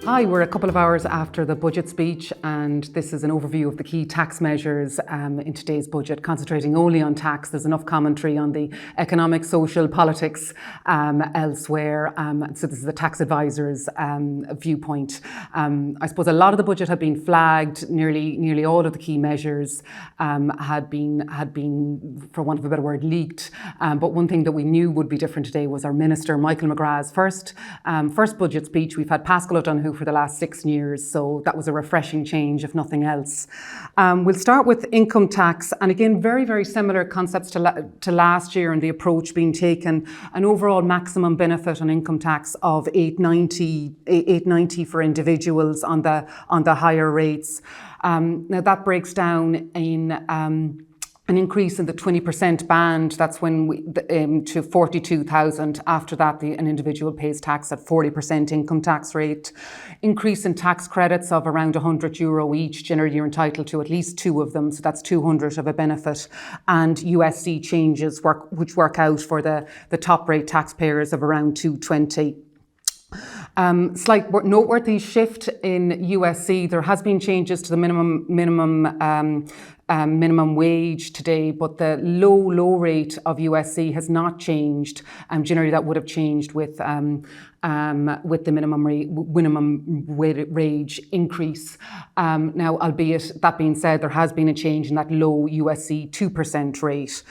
Hi, we're a couple of hours after the budget speech, and this is an overview of the key tax measures in today's budget, concentrating only on tax. There's enough commentary on the economic, social, politics elsewhere. So this is the tax advisor's viewpoint. I suppose a lot of the budget had been flagged. Nearly all of the key measures had been, for want of a better word, leaked. But one thing that we knew would be different today was our Minister, Michael McGrath's first budget speech. We've had Pascal O'Donoghue for the last 6 years, so that was a refreshing change, if nothing else. We'll start with income tax, and again, very, very similar concepts to last year and the approach being taken. An overall maximum benefit on income tax of $890 for individuals on the higher rates. Now that breaks down in an increase in the 20% band. That's when to 42,000. After that, an individual pays tax at 40% income tax rate. Increase in tax credits of around €100 each. Generally, you're entitled to at least 2 of them, so that's 200 of a benefit. And USC changes which work out for the top rate taxpayers of around $220. Slight noteworthy shift in USC. There has been changes to the minimum wage today, but the low rate of USC has not changed. Generally, that would have changed with the minimum wage increase. Now, albeit that being said, there has been a change in that low USC 2% rate.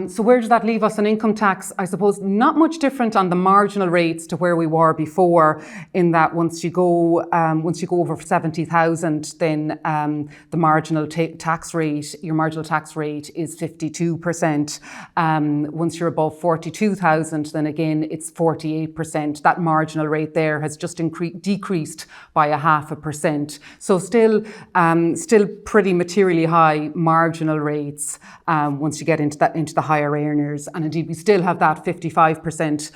So where does that leave us on income tax? I suppose not much different on the marginal rates to where we were before, in that once you go over 70,000, then the marginal tax rate, your marginal tax rate is 52%. Once you're above 42,000, then again it's 48%. That marginal rate there has just decreased by 0.5%. So still pretty materially high marginal rates once you get into the higher earners. And indeed, we still have that 55%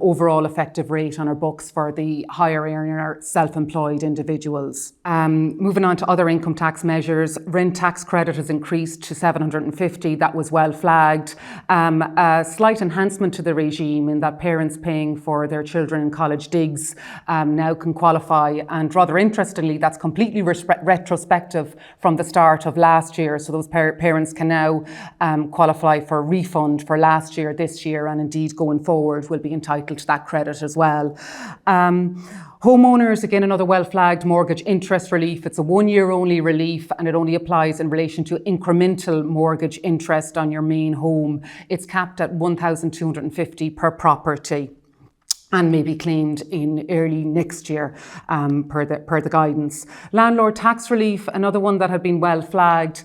overall effective rate on our books for the higher earner self-employed individuals. Moving on to other income tax measures, rent tax credit has increased to $750. That was well flagged. A slight enhancement to the regime in that parents paying for their children in college digs now can qualify. And rather interestingly, that's completely retrospective from the start of last year. So those parents can now qualify for a refund for last year, this year, and indeed going forward will be entitled to that credit as well. Homeowners, again, another well-flagged mortgage interest relief. It's a 1-year only relief, and it only applies in relation to incremental mortgage interest on your main home. It's capped at $1,250 per property, and may be claimed in early next year per the guidance. Landlord tax relief, another one that had been well flagged.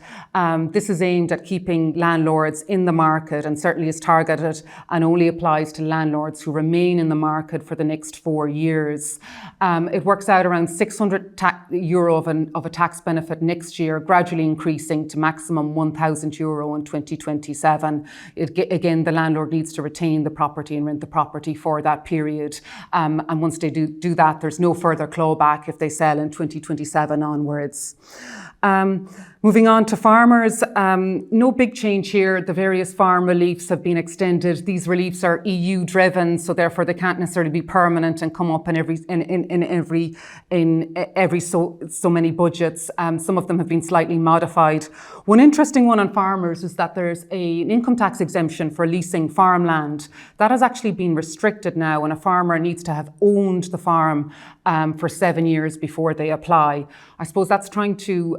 This is aimed at keeping landlords in the market and certainly is targeted and only applies to landlords who remain in the market for the next 4 years. It works out around €600 of a tax benefit next year, gradually increasing to maximum €1,000 in 2027. Again, the landlord needs to retain the property and rent the property for that period. And once they do that, there's no further clawback if they sell in 2027 onwards. Moving on to farmers, no big change here. The various farm reliefs have been extended. These reliefs are EU driven, so therefore they can't necessarily be permanent and come up in every so many budgets. Some of them have been slightly modified. One interesting one on farmers is that there's an income tax exemption for leasing farmland. That has actually been restricted now, and a farmer needs to have owned the farm for 7 years before they apply. I suppose that's trying to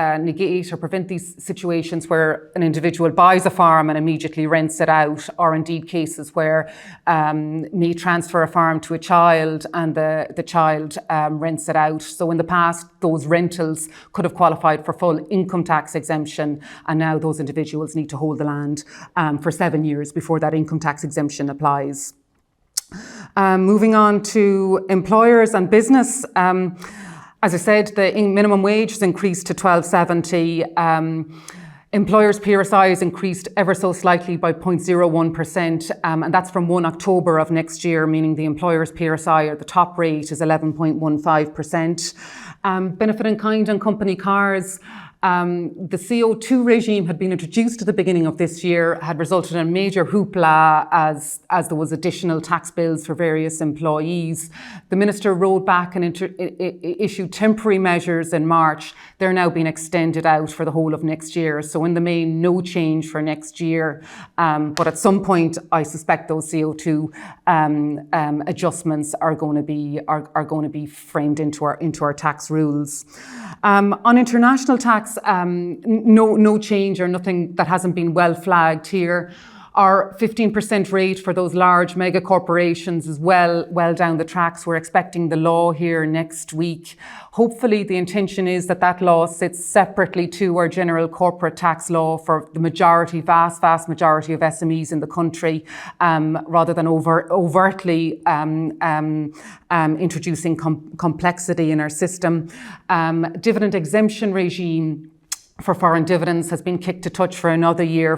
negate or prevent these situations where an individual buys a farm and immediately rents it out, or indeed cases where may transfer a farm to a child and the child rents it out. So in the past, those rentals could have qualified for full income tax exemption, and now those individuals need to hold the land for 7 years before that income tax exemption applies. Moving on to employers and business. As I said, the minimum wage has increased to $12.70. Employers' PRSI has increased ever so slightly by 0.01%, and that's from 1 October of next year, meaning the employers' PRSI, or the top rate, is 11.15%. Benefit in kind on company cars. The CO2 regime had been introduced at the beginning of this year, had resulted in a major hoopla as there was additional tax bills for various employees. The Minister rolled back and issued temporary measures in March. They're now being extended out for the whole of next year. So in the main, no change for next year. But at some point, I suspect those CO2 adjustments are going to be framed into our tax rules. On international tax, no change or nothing that hasn't been well flagged here. Our 15% rate for those large mega corporations is well down the tracks. We're expecting the law here next week. Hopefully the intention is that law sits separately to our general corporate tax law for the vast majority of SMEs in the country, rather than overtly introducing complexity in our system. Dividend exemption regime for foreign dividends has been kicked to touch for another year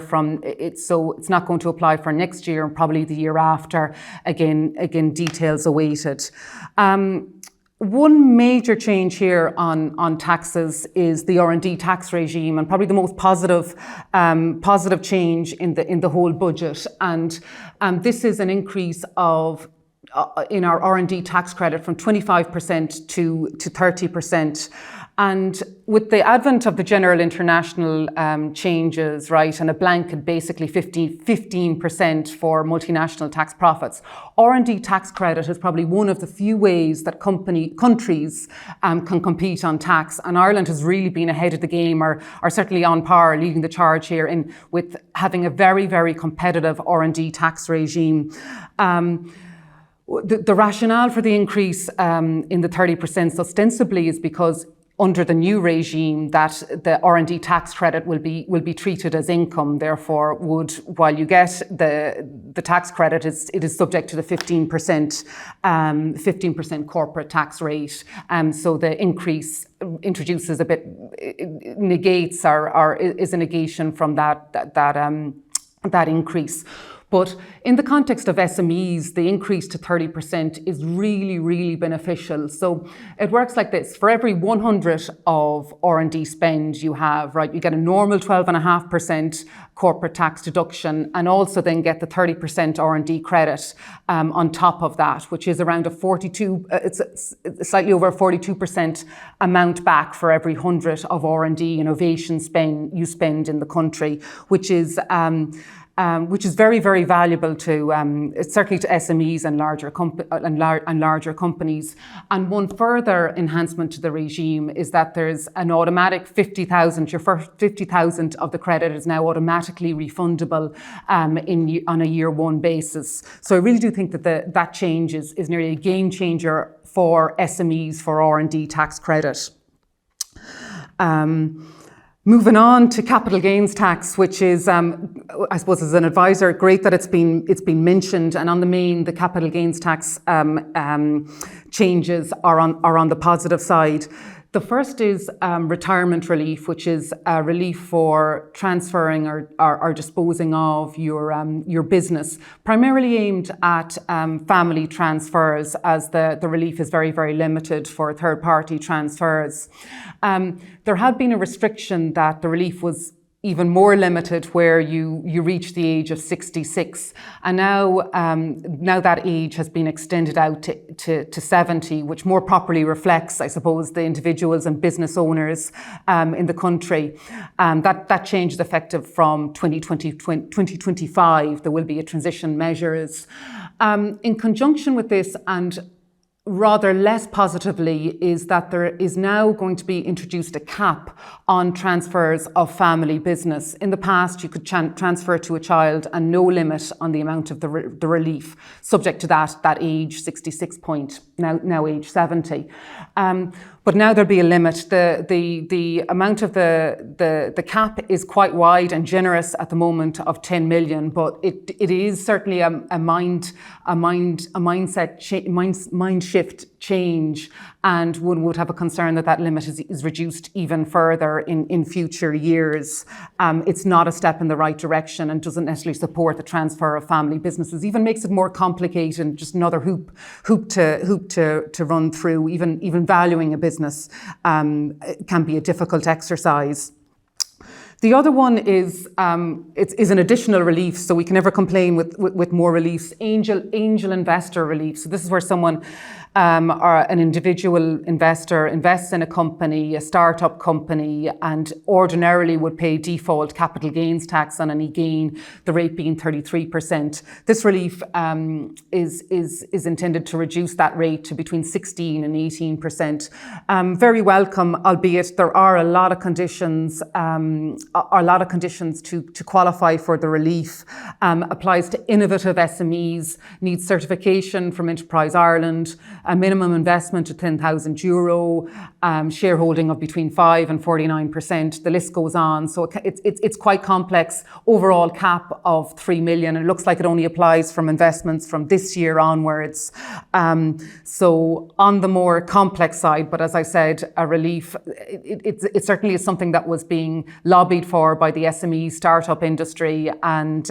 so it's not going to apply for next year and probably the year after. Again, details awaited. One major change here on taxes is the R&D tax regime, and probably the most positive change in the whole budget. And this is an increase of in our R&D tax credit from 25% to 30%. And with the advent of the general international changes, right, and a blanket basically 15% for multinational tax profits, R&D tax credit is probably one of the few ways that countries can compete on tax. And Ireland has really been ahead of the game, or certainly on par, leading the charge here with having a very, very competitive R&D tax regime. The rationale for the increase in the 30% ostensibly is because under the new regime that the R&D tax credit will be treated as income. Therefore, while you get the tax credit, it is subject to the 15% corporate tax rate. So the increase introduces negates or is a negation from that increase. But in the context of SMEs, the increase to 30% is really, really beneficial. So it works like this. For every 100 of R&D spend you have, right, you get a normal 12.5% corporate tax deduction, and also then get the 30% R&D credit on top of that, which is around it's slightly over a 42% amount back for every 100 of R&D innovation spend you spend in the country, which is very, very valuable to certainly to SMEs and larger companies. And one further enhancement to the regime is that there's an automatic 50,000. Your first 50,000 of the credit is now automatically refundable on a year one basis. So I really do think that that change is nearly a game changer for SMEs for R&D tax credit. Moving on to capital gains tax, which is, I suppose, as an advisor, great that it's been mentioned. And on the main, the capital gains tax changes are on the positive side. The first is retirement relief, which is relief for transferring or disposing of your business, primarily aimed at family transfers, as the relief is very, very limited for third-party transfers. There had been a restriction that the relief was even more limited where you reach the age of 66. And now that age has been extended out to 70, which more properly reflects, I suppose, the individuals and business owners in the country. That change is effective from 2025. There will be a transition measures. In conjunction with this, and rather less positively, is that there is now going to be introduced a cap on transfers of family business. In the past, you could transfer to a child and no limit on the amount of the relief, subject to that age 66 point, now age 70. But now there'll be a limit. The amount of the cap is quite wide and generous at the moment of 10 million, but it is certainly a mind shift change, and one would have a concern that limit is reduced even further in future years. It's not a step in the right direction and doesn't necessarily support the transfer of family businesses. Even makes it more complicated and just another hoop to run through. Even valuing a business can be a difficult exercise. The other one is an additional relief, so we can never complain with more reliefs. Angel investor relief. So this is where someone or an individual investor invests in a company, a startup company, and ordinarily would pay default capital gains tax on any gain, the rate being 33%. This relief is intended to reduce that rate to between 16 and 18%. Very welcome, albeit there are a lot of conditions. To qualify for the relief. Applies to innovative SMEs, needs certification from Enterprise Ireland, a minimum investment of €10,000, shareholding of between 5 and 49%. The list goes on. So it's quite complex. Overall cap of 3 million. It looks like it only applies from investments from this year onwards. So on the more complex side, but as I said, a relief, it certainly is something that was being lobbied for by the SME startup industry, and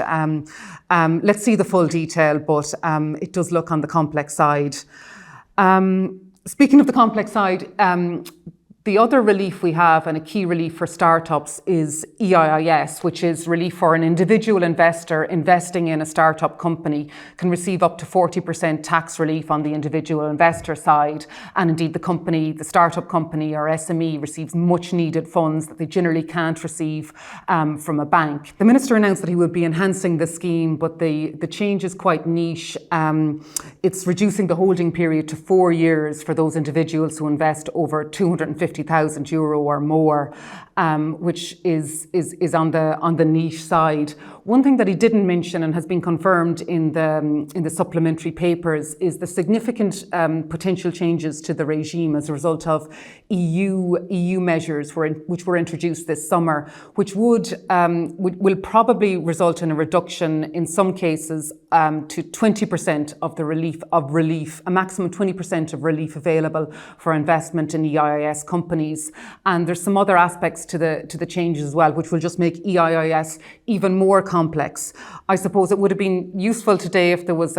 let's see the full detail, but it does look on the complex side. Speaking of the complex side, the other relief we have, and a key relief for startups, is EIIAS, which is relief for an individual investor investing in a startup company, can receive up to 40% tax relief on the individual investor side. And indeed, the startup company or SME receives much needed funds that they generally can't receive from a bank. The Minister announced that he would be enhancing the scheme, but the change is quite niche. It's reducing the holding period to 4 years for those individuals who invest over €250,000 or more, which is on the niche side. One thing that he didn't mention and has been confirmed in the supplementary papers is the significant potential changes to the regime as a result of EU measures which were introduced this summer, which will probably result in a reduction in some cases to 20% of the relief, a maximum 20% of relief available for investment in EIIAS companies. And there's some other aspects to the changes as well, which will just make EIIAS even more complex. I suppose it would have been useful today if there was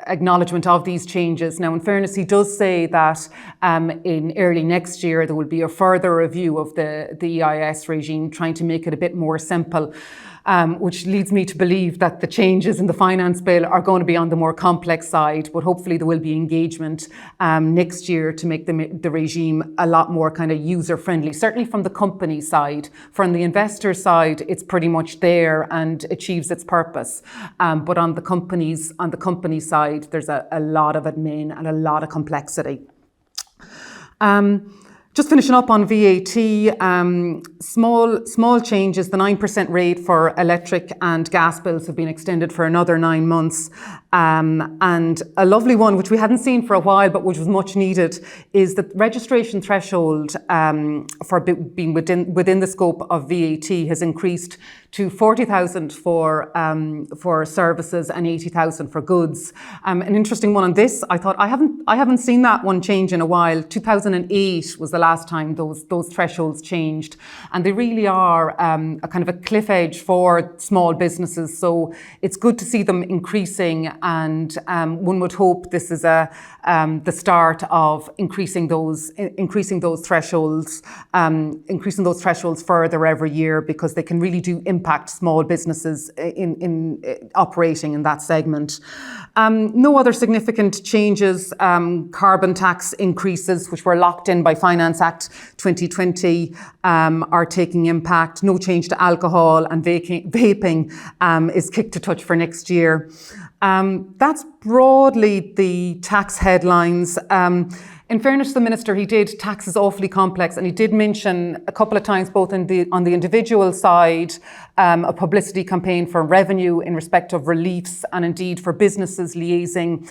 acknowledgement of these changes. Now, in fairness, he does say that in early next year there will be a further review of the EIIAS regime, trying to make it a bit more simple. Which leads me to believe that the changes in the finance bill are going to be on the more complex side, but hopefully there will be engagement next year to make the regime a lot more kind of user-friendly, certainly from the company side. From the investor side, it's pretty much there and achieves its purpose. But on the company side, there's a lot of admin and a lot of complexity. Just finishing up on VAT, small changes. The 9% rate for electric and gas bills have been extended for another 9 months. And a lovely one, which we hadn't seen for a while, but which was much needed, is the registration threshold for being within the scope of VAT has increased to 40,000 for services and 80,000 for goods. An interesting one on this, I thought I haven't seen that one change in a while. 2008 was the last time those thresholds changed, and they really are a kind of a cliff edge for small businesses. So it's good to see them increasing, and one would hope this is the start of increasing those thresholds further every year, because they can really do impact small businesses in operating in that segment. No other significant changes. Carbon tax increases, which were locked in by Finance Act 2020, are taking impact. No change to alcohol, and vaping is kicked to touch for next year. That's broadly the tax headlines. In fairness to the Minister, tax is awfully complex, and he did mention a couple of times, both on the individual side, a publicity campaign for revenue in respect of reliefs, and indeed for businesses liaising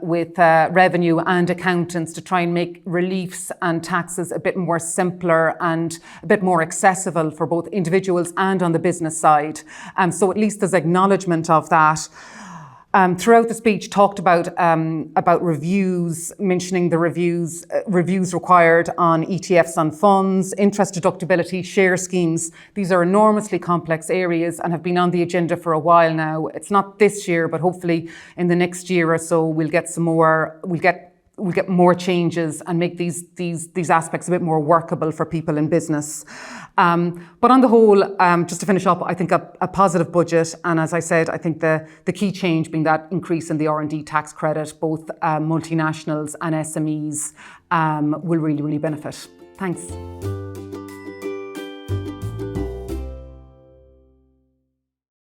with revenue and accountants to try and make reliefs and taxes a bit more simpler and a bit more accessible for both individuals and on the business side. So at least there's acknowledgement of that. Throughout the speech, talked about reviews, mentioning the reviews required on ETFs on funds, interest deductibility, share schemes. These are enormously complex areas and have been on the agenda for a while now. It's not this year, but hopefully in the next year or so we'll get we'll get more changes and make these aspects a bit more workable for people in business. But on the whole, just to finish up, I think a positive budget, and as I said, I think the key change being that increase in the R&D tax credit, both multinationals and SMEs will really benefit. Thanks.